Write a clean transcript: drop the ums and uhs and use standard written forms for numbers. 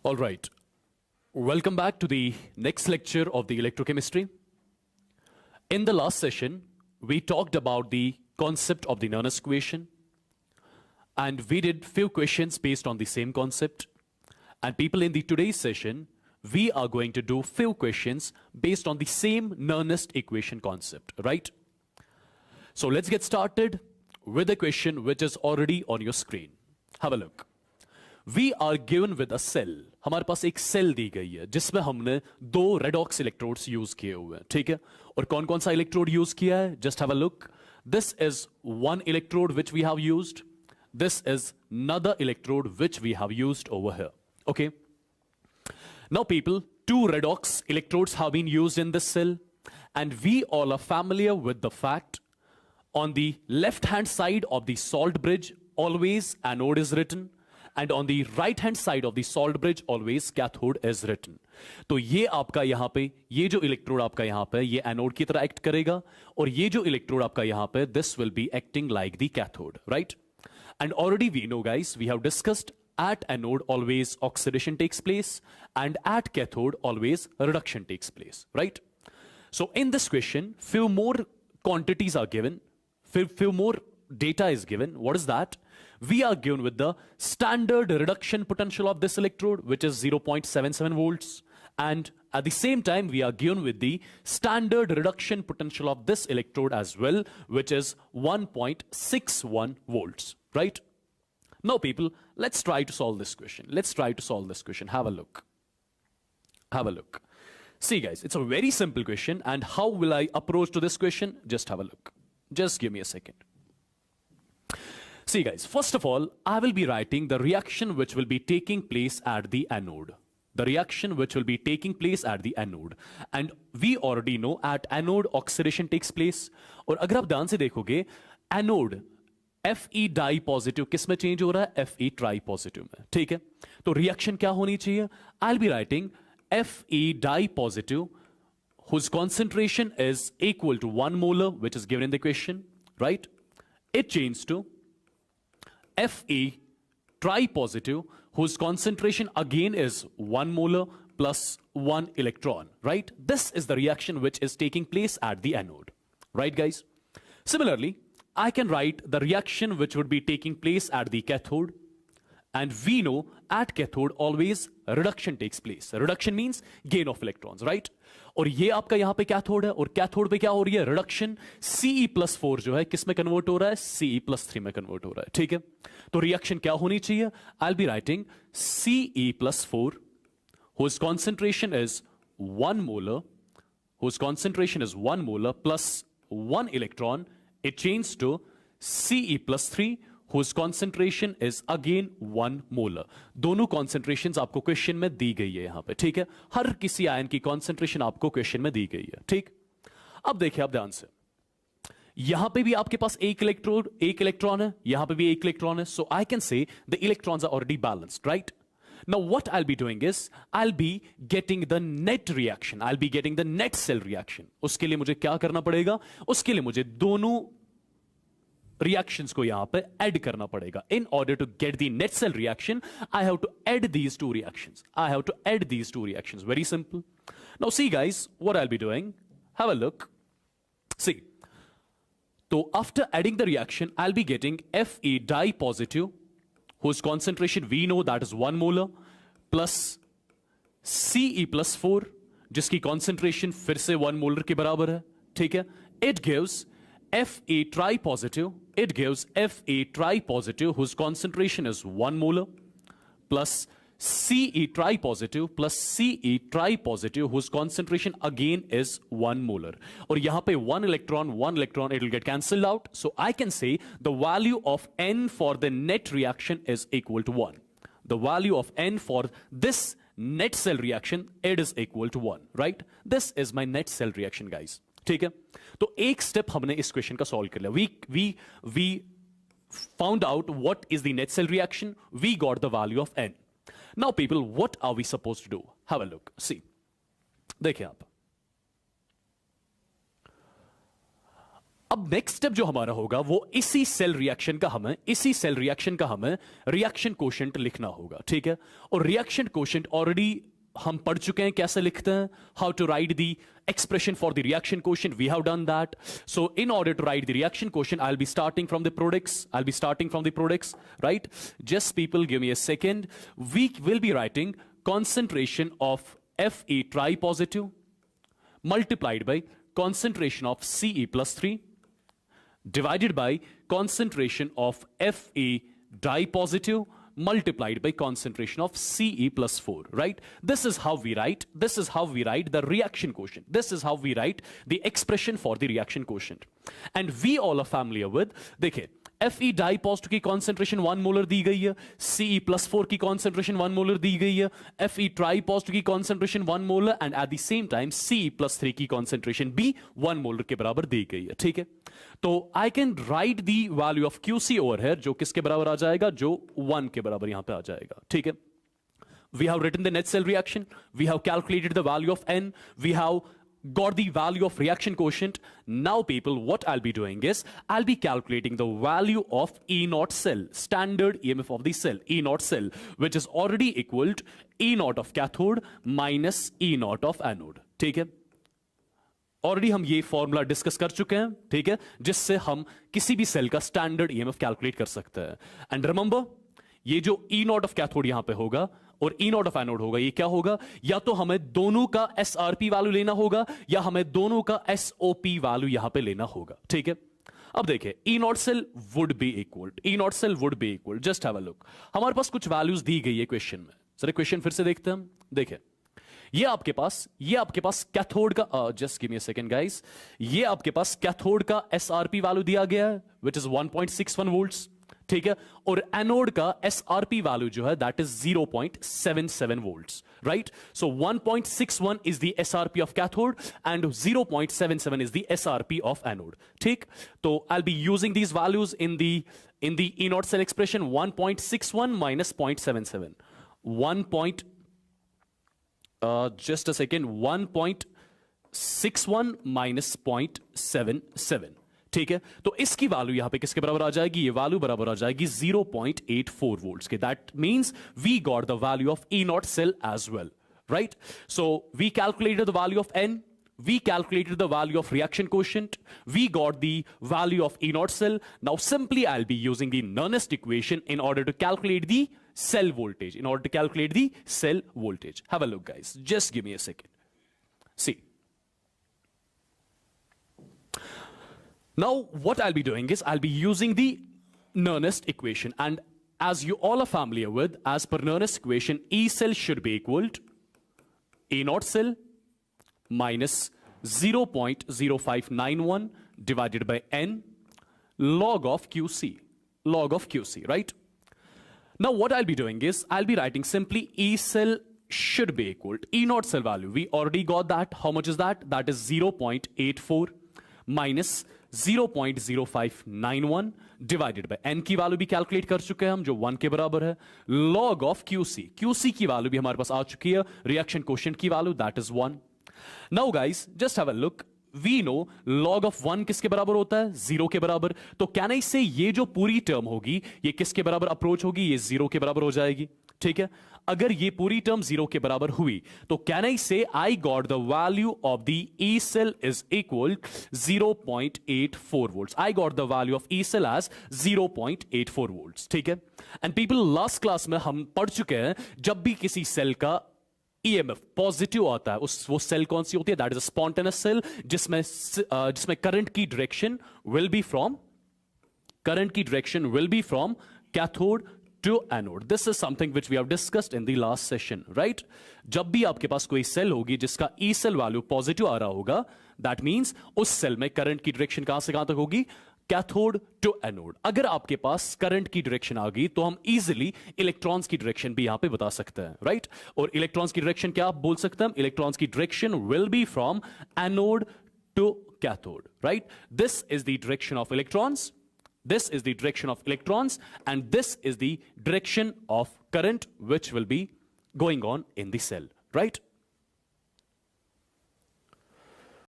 All right. Welcome back to the next lecture of the electrochemistry. In the last session, we talked about the concept of the Nernst equation, and we did few questions based on the same concept. And people, in the today's session, we are going to do few questions based on the same Nernst equation concept, right? So let's get started with a question which is already on your screen. Have a look. We are given with a cell. हमारे पास एक cell दी गई है जिसमें हमने दो redox electrodes use किए हुए हैं, ठीक है? और कौन कौन सा इलेक्ट्रोड यूज किया है? Just have a look. This is one electrode which we have used. This is another electrode which we have used over here. Okay. Now people, two redox electrodes have been used in this cell, and we all are familiar with the fact on the left hand side of the salt bridge always anode is written, and on the right hand side of the salt bridge always cathode is written. तो ये आपका यहाँ पे, ये जो electrode आपका यहाँ पे, ये एनोड की तरह एक्ट करेगा, और ये जो इलेक्ट्रोड आपका यहाँ पे, this will be acting like the cathode, right? And already we know, guys, we have discussed at anode always oxidation takes place, and at cathode always reduction takes place, right? So in this question, few more quantities are given, few more data is given. What is that? We are given with the standard reduction potential of this electrode, which is 0.77 volts. And at the same time, we are given with the standard reduction potential of this electrode as well, which is 1.61 volts, right? Now, people, let's try to solve this question. Let's try to solve this question. Have a look. Have a look. See, guys, it's a very simple question. And how will I approach to this question? Just have a look. Just give me a second. See, guys, first of all, I will be writing the reaction which will be taking place at the anode. The reaction which will be taking place at the anode. And we already know at anode oxidation takes place. और अगर आप ध्यान से देखोगे, anode Fe di positive किस में change हो रहा है? Fe ट्राई पॉजिटिव में, ठीक है? तो रिएक्शन क्या होनी चाहिए? I'll be writing Fe di positive whose concentration is equal to 1 molar, which is given in the equation, right? It changes to Fe tripositive, whose concentration again is 1 molar plus 1 electron, right? This is the reaction which is taking place at the anode, right, guys? Similarly, I can write the reaction which would be taking place at the cathode, and we know at cathode always reduction takes place. Reduction means gain of electrons, right? और ये आपका यहाँ पे cathode है, और cathode पे क्या हो रही है? रिडक्शन. Ce+4 जो है किस में कन्वर्ट हो रहा है? Ce+3 में कन्वर्ट हो रहा है, ठीक है? तो रिएक्शन क्या होनी चाहिए? I'll be writing Ce+4 whose concentration is 1 molar, whose concentration is 1 molar plus 1 electron. It changes to Ce+3 whose concentration is again 1 molar. दोनों concentrations आपको क्वेश्चन में दी गई है यहाँ पे, ठीक है? हर किसी आयन की concentration आपको क्वेश्चन में दी गई है, ठीक? अब देखिए आप ध्यान से, यहां पे भी आपके पास एक इलेक्ट्रॉन है, यहां पे भी एक इलेक्ट्रॉन है. So I can say the electrons are already balanced, right? Now what I'll be doing is I'll be getting the net reaction. I'll be getting the net cell reaction. उसके लिए मुझे क्या करना पड़ेगा? उसके लिए मुझे दोनों reactions को यहां पे add करना पड़ेगा. In order to get the net cell reaction, I have to add these two reactions. I have to add these two reactions. Very simple. Now see, guys, what I'll be doing. Have a look. See. So after adding the reaction, I'll be getting Fe di positive, whose concentration we know that is 1 molar, plus Ce+4, जिसकी concentration फिर से 1 molar के बराबर है, ठीक है? It gives Fe tripositive. It gives Fe tripositive, whose concentration is 1 molar, plus Ce tripositive plus Ce tripositive, whose concentration again is 1 molar. और यहाँ पे 1 electron, it will get cancelled out. So I can say the value of N for the net reaction is equal to 1. The value of N for this net cell reaction, it is equal to 1, right? This is my net cell reaction, guys. ठीक है? तो एक step हमने इस question का solve कर लिया. We found out what is the net cell reaction. We got the value of N. Now people, what are we supposed to do? Have a look. See. देखिए आप. अब नेक्स्ट स्टेप जो हमारा होगा वो इसी सेल रिएक्शन का हमें रिएक्शन कोशेंट लिखना होगा, ठीक है। और रिएक्शन कोशेंट ऑलरेडी हम पढ़ चुके हैं कैसे लिखते हैं, how to write the expression for the reaction quotient. We have done that. So in order to write the reaction quotient, I'll be starting from the products. Right? Just people give me a second. We will be writing concentration of Fe tripositive multiplied by concentration of Ce plus 3 divided by concentration of Fe dipositive multiplied by concentration of Ce plus 4, right? This is how we write the reaction quotient. This is how we write the expression for the reaction quotient. And we all are familiar with, देखिए, Fe डाइपॉजिटिव की concentration 1 molar दी गई है, Ce plus 4 की concentration 1 molar दी गई है, Fe ट्राइपॉजिटिव की concentration 1 molar and at the same time Ce plus 3 की concentration भी 1 मोलर के बराबर दी गई है, ठीक है। तो I can write the value of QC over here, जो किसके बराबर आ जाएगा, जो 1 के बराबर यहां पे आ जाएगा, ठीक है। We have written the net cell reaction, we have calculated the value of N, we have got the value of reaction quotient. Now people, what I'll be doing is I'll be calculating the value of E naught cell, standard EMF of the cell, E naught cell, which is already equal to E naught of cathode minus E naught of anode, ठीक है। Already हम ये formula discuss कर चुके हैं, ठीक है, जिससे हम किसी भी सेल का स्टैंडर्ड EMF कैलकुलेट कर सकते हैं। एंड रिमेंबर, ये जो E नॉट ऑफ कैथोड यहां पे होगा और E नॉट ऑफ एनोड होगा, ये क्या होगा, या तो हमें दोनों का SRP वैल्यू लेना होगा या हमें दोनों का SOP वैल्यू यहां पे लेना होगा, ठीक है। अब देखिए, E naught cell would be equal, just have a look, हमारे पास कुछ वैल्यूज दी गई है क्वेश्चन में। सर क्वेश्चन फिर से देखते हैं हम। देखिए, ये आपके पास कैथोड का, just give me a second guys, ये आपके पास कैथोड का SRP वैल्यू दिया गया है व्हिच इज 1.61 वोल्ट्स, ठीक है। और एनोड का SRP वैल्यू जो है that is 0.77 volts, right. So 1.61 is the SRP of cathode and 0.77 is the SRP of anode, ठीक। तो I be using these values in the E naught cell expression, 1.61 minus 0.77, just a second, 1.61 minus 0.77, ठीक है। तो इसकी value यहां पे किसके बराबर आ जाएगी, ये वैल्यू बराबर आ जाएगी 0.84 वोल्ट्स के। That means we got the value of E naught cell as well, right. So we calculated the value of N, we calculated the value of reaction quotient, we got the value of E naught cell. Now simply I'll be using the Nernst equation in order to calculate the cell voltage, Have a look guys, just give me a second. See, now what I'll be doing is I'll be using the Nernst equation, and as you all are familiar with, as per Nernst equation, E cell should be equal to E naught cell minus 0.0591 divided by N log of QC, right? Now what I'll be doing is I'll be writing simply E cell should be equal to E naught cell value. We already got that. How much is that? That is 0.84 minus 0.0591 divided by N की value भी calculate कर चुके हैं हम, जो 1 के बराबर है, log of QC की वैल्यू भी हमारे पास आ चुकी है, रिएक्शन कोशेंट की value that is 1. Now guys, just have a look. We know log of 1 किसके बराबर होता है, 0 के बराबर. तो कैन आई से ये जो पूरी टर्म होगी ये किसके बराबर अप्रोच होगी, ये 0 के बराबर हो जाएगी, ठीक है. अगर ये पूरी टर्म 0 के बराबर हुई तो can I say I got the value of the E cell is equal 0.84 volts. I got the value of E cell as 0.84 volts, ठीक है. एंड पीपल, लास्ट क्लास में हम पढ़ चुके हैं जब भी किसी सेल का EMF पॉजिटिव आता है वो सेल कौन सी होती है, that is a spontaneous cell जिसमें करंट की direction will be from cathode to anode. This is something which we have discussed in the last session, right. जब भी आपके पास कोई सेल होगी जिसका ई सेल वैल्यू पॉजिटिव आ रहा होगा, दैट मींस उस सेल में करंट की डायरेक्शन कहां से कहां तक होगी, कैथोड टू एनोड. अगर आपके पास करंट की डायरेक्शन आ गई तो हम इजीली इलेक्ट्रॉन्स की डायरेक्शन भी यहां पे बता सकते हैं, राइट. और इलेक्ट्रॉन्स की डायरेक्शन क्या आप बोल सकते हैं, इलेक्ट्रॉन्स की direction will be from anode to cathode, right. This is the direction of electrons, this is the direction of electrons, and this is the direction of current which will be going on in the cell, right.